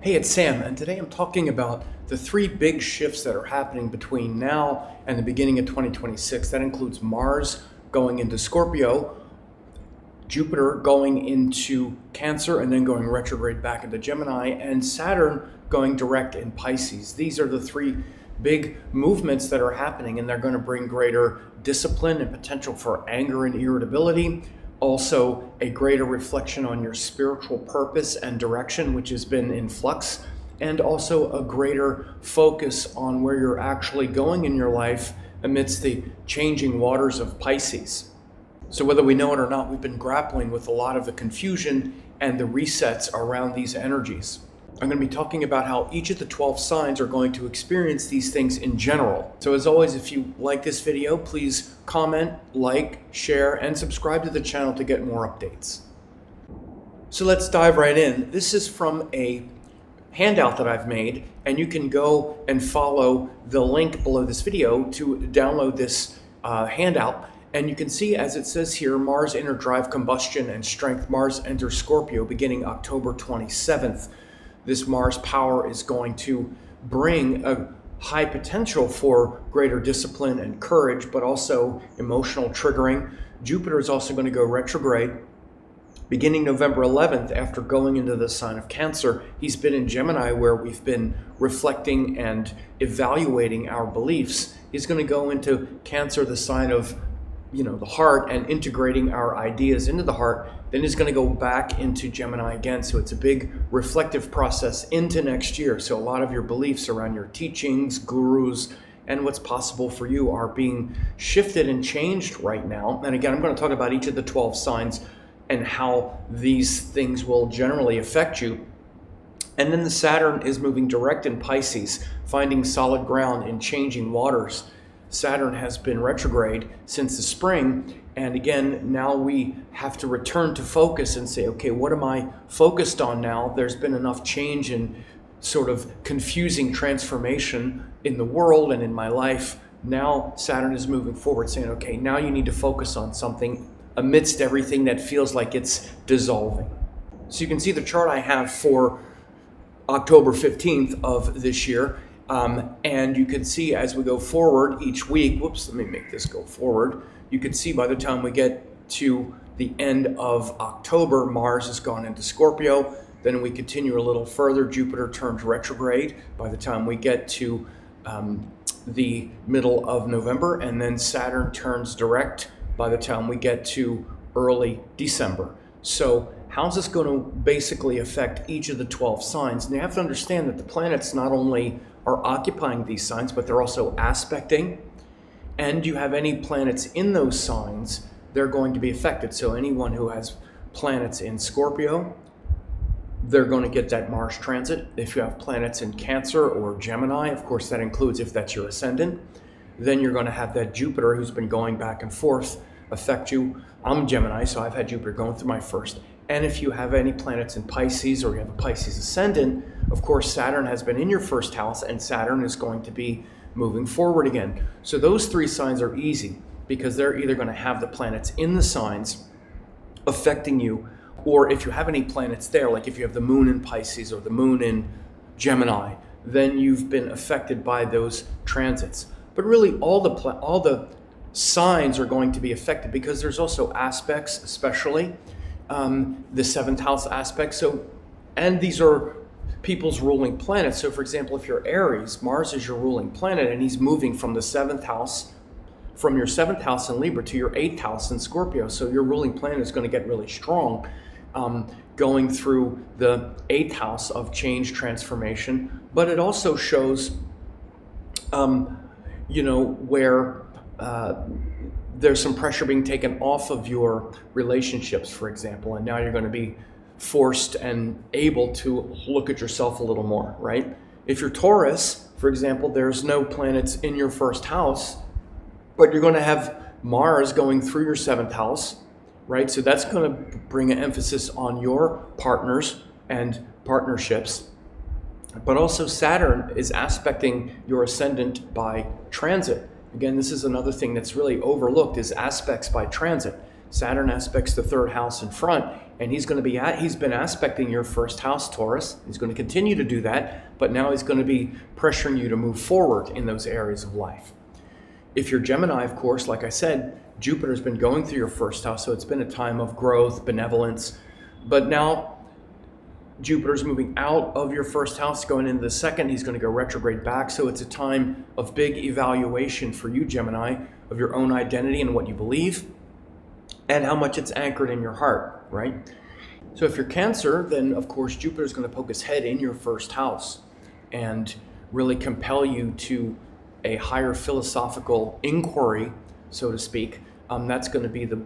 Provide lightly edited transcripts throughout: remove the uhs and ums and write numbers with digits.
Hey, it's Sam, and today I'm talking about the three big shifts that are happening between now and the beginning of 2026. That includes Mars going into Scorpio, Jupiter going into Cancer and then going retrograde back into Gemini, and Saturn going direct in Pisces. These are the three big movements that are happening, and they're going to bring greater discipline and potential for anger and irritability. Also, a greater reflection on your spiritual purpose and direction, which has been in flux, and also a greater focus on where you're actually going in your life amidst the changing waters of Pisces. So whether we know it or not, we've been grappling with a lot of the confusion and the resets around these energies. I'm going to be talking about how each of the 12 signs are going to experience these things in general. So as always, if you like this video, please comment, like, share, and subscribe to the channel to get more updates. So let's dive right in. This is from a handout that I've made, and you can go and follow the link below this video to download this handout. And you can see, as it says here, Mars inner drive, combustion, and strength. Mars enters Scorpio beginning October 27th. This Mars power is going to bring a high potential for greater discipline and courage, but also emotional triggering. Jupiter is also going to go retrograde beginning November 11th after going into the sign of Cancer. He's been in Gemini, where we've been reflecting and evaluating our beliefs. He's going to go into Cancer, the sign of the heart, and integrating our ideas into the heart. Then he's going to go back into Gemini again. So it's a big reflective process into next year. So a lot of your beliefs around your teachings, gurus, and what's possible for you are being shifted and changed right now. And again, I'm going to talk about each of the 12 signs and how these things will generally affect you. And then the Saturn is moving direct in Pisces, finding solid ground in changing waters. Saturn has been retrograde since the spring, and again, now we have to return to focus and say, okay, what am I focused on now? There's been enough change and sort of confusing transformation in the world and in my life. Now Saturn is moving forward, saying, okay, now you need to focus on something amidst everything that feels like it's dissolving. So you can see the chart I have for October 15th of this year. And you can see as we go forward each week, let me make this go forward. You can see by the time we get to the end of October, Mars has gone into Scorpio. Then we continue a little further, Jupiter turns retrograde by the time we get to the middle of November. And then Saturn turns direct by the time we get to early December. So how's this going to basically affect each of the 12 signs? And you have to understand that the planets not only are occupying these signs, but they're also aspecting. And you have any planets in those signs, they're going to be affected. So anyone who has planets in Scorpio, they're going to get that Mars transit. If you have planets in Cancer or Gemini, of course that includes if that's your ascendant, then you're going to have that Jupiter who's been going back and forth affect you. I'm Gemini, so I've had Jupiter going through my first. And if you have any planets in Pisces or you have a Pisces ascendant, of course, Saturn has been in your first house and Saturn is going to be moving forward again. So those three signs are easy because they're either going to have the planets in the signs affecting you, or if you have any planets there, like if you have the moon in Pisces or the moon in Gemini, then you've been affected by those transits. But really all the signs are going to be affected because there's also aspects, especially the seventh house aspect. And these are people's ruling planets. So for example, if you're Aries, Mars is your ruling planet and he's moving from the seventh house, from your seventh house in Libra to your eighth house in Scorpio. So your ruling planet is going to get really strong, going through the eighth house of change, transformation. But it also shows, where there's some pressure being taken off of your relationships, for example, and now you're going to be forced and able to look at yourself a little more, right? If you're Taurus, for example, there's no planets in your first house, but you're going to have Mars going through your seventh house, right? So that's going to bring an emphasis on your partners and partnerships. But also Saturn is aspecting your ascendant by transit. Again, this is another thing that's really overlooked, is aspects by transit. Saturn aspects the third house in front, and he's been aspecting your first house, Taurus. He's going to continue to do that, but now he's going to be pressuring you to move forward in those areas of life. If you're Gemini, of course, like I said, Jupiter's been going through your first house, so it's been a time of growth, benevolence, but now Jupiter's moving out of your first house, going into the second. He's going to go retrograde back. So it's a time of big evaluation for you, Gemini, of your own identity and what you believe and how much it's anchored in your heart, right? So if you're Cancer, then of course Jupiter's going to poke his head in your first house and really compel you to a higher philosophical inquiry, so to speak. That's going to be the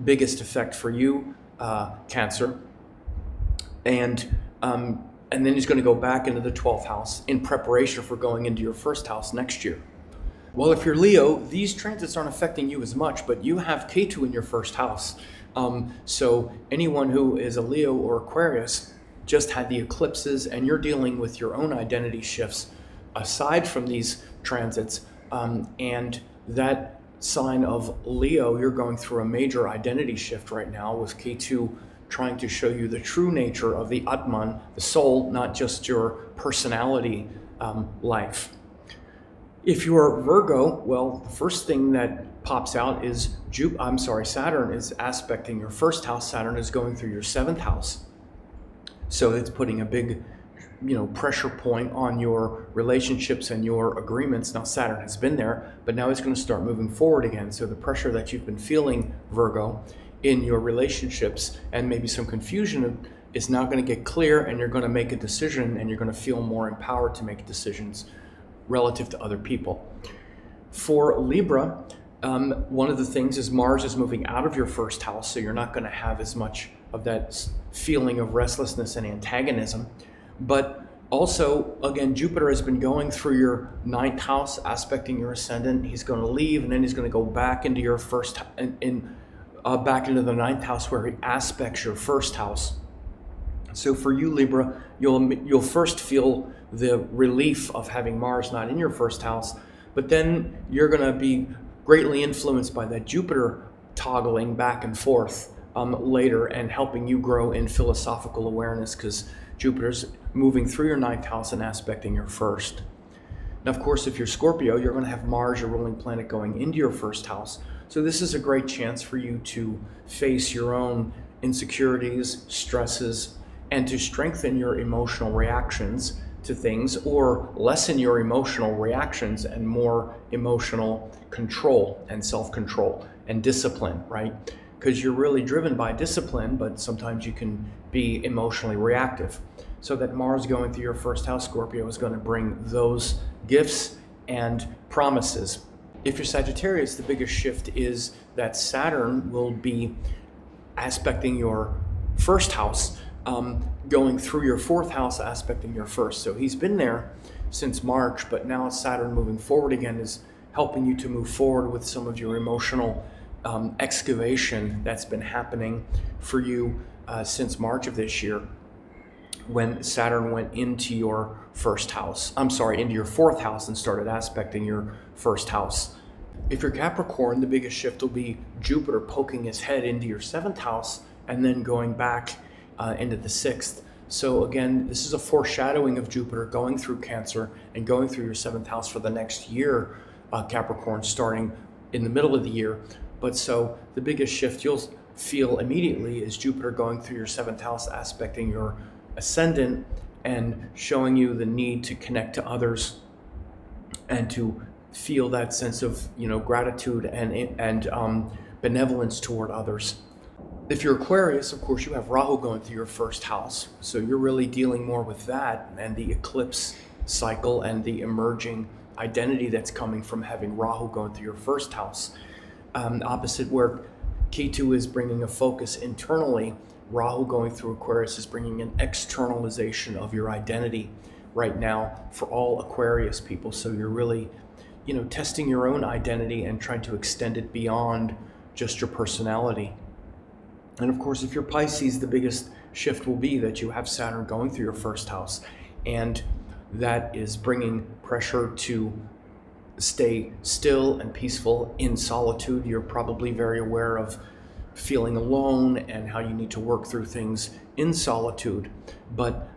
biggest effect for you, Cancer. And then he's going to go back into the 12th house in preparation for going into your first house next year. Well, if you're Leo, these transits aren't affecting you as much, but you have Ketu in your first house. So anyone who is a Leo or Aquarius just had the eclipses, and you're dealing with your own identity shifts aside from these transits. And that sign of Leo, you're going through a major identity shift right now with Ketu trying to show you the true nature of the Atman, the soul, not just your personality life. If you're Virgo, well, the first thing that pops out is Saturn is aspecting your first house. Saturn is going through your 7th house. So it's putting a big, pressure point on your relationships and your agreements. Now Saturn has been there, but now it's going to start moving forward again. So the pressure that you've been feeling, Virgo, in your relationships and maybe some confusion is now going to get clear, and you're going to make a decision, and you're going to feel more empowered to make decisions relative to other people. For Libra, one of the things is Mars is moving out of your first house, so you're not going to have as much of that feeling of restlessness and antagonism. But also, again, Jupiter has been going through your 9th house, aspecting your ascendant. He's going to leave, and then he's going to go back into your back into the 9th house where he aspects your first house. So for you, Libra, you'll first feel the relief of having Mars not in your first house, but then you're going to be greatly influenced by that Jupiter toggling back and forth later and helping you grow in philosophical awareness, because Jupiter's moving through your 9th house and aspecting your first. Now, of course, if you're Scorpio, you're going to have Mars, your ruling planet, going into your first house. So this is a great chance for you to face your own insecurities, stresses, and to strengthen your emotional reactions to things, or lessen your emotional reactions and more emotional control and self-control and discipline, right? Because you're really driven by discipline, but sometimes you can be emotionally reactive. So that Mars going through your first house, Scorpio, is going to bring those gifts and promises. If you're Sagittarius, the biggest shift is that Saturn will be aspecting your first house, going through your 4th house, aspecting your first. So he's been there since March, but now Saturn moving forward again is helping you to move forward with some of your emotional excavation that's been happening for you since March of this year, when Saturn went into your into your 4th house and started aspecting your first house. If you're Capricorn, the biggest shift will be Jupiter poking his head into your 7th house and then going back into the 6th. So again, this is a foreshadowing of Jupiter going through Cancer and going through your 7th house for the next year, Capricorn, starting in the middle of the year. But so the biggest shift you'll feel immediately is Jupiter going through your 7th house, aspecting your ascendant and showing you the need to connect to others and to feel that sense of gratitude and benevolence toward others. If you're Aquarius, of course, you have Rahu going through your first house, so you're really dealing more with that and the eclipse cycle and the emerging identity that's coming from having Rahu going through your first house. Opposite where Ketu is bringing a focus internally, Rahu going through Aquarius is bringing an externalization of your identity right now for all Aquarius people. So you're really, testing your own identity and trying to extend it beyond just your personality. And of course, if you're Pisces, the biggest shift will be that you have Saturn going through your first house, and that is bringing pressure to stay still and peaceful in solitude. You're probably very aware of feeling alone and how you need to work through things in solitude. But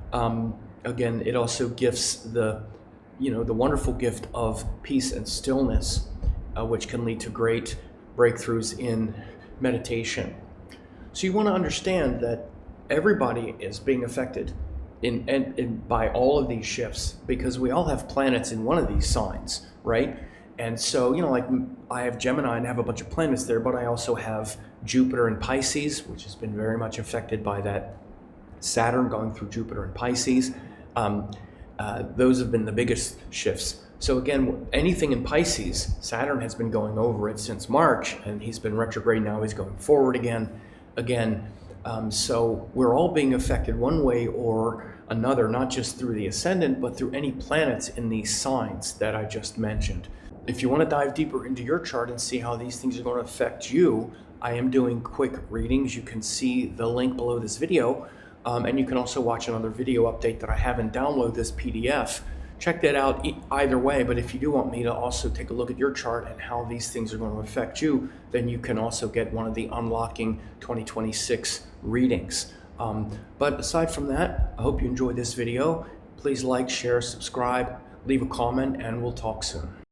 again, it also gifts the wonderful gift of peace and stillness, which can lead to great breakthroughs in meditation. So you want to understand that everybody is being affected by all of these shifts, because we all have planets in one of these signs, right? And so, like I have Gemini and have a bunch of planets there, but I also have Jupiter in Pisces, which has been very much affected by that Saturn going through Jupiter in Pisces. Those have been the biggest shifts. So again, anything in Pisces, Saturn has been going over it since March, and he's been retrograde. Now he's going forward again. So we're all being affected one way or another, not just through the ascendant, but through any planets in these signs that I just mentioned. If you want to dive deeper into your chart and see how these things are going to affect you, I am doing quick readings. You can see the link below this video, and you can also watch another video update that I have and download this PDF. Check that out either way, but if you do want me to also take a look at your chart and how these things are going to affect you, then you can also get one of the Unlocking 2026 readings. But aside from that, I hope you enjoyed this video. Please like, share, subscribe, leave a comment, and we'll talk soon.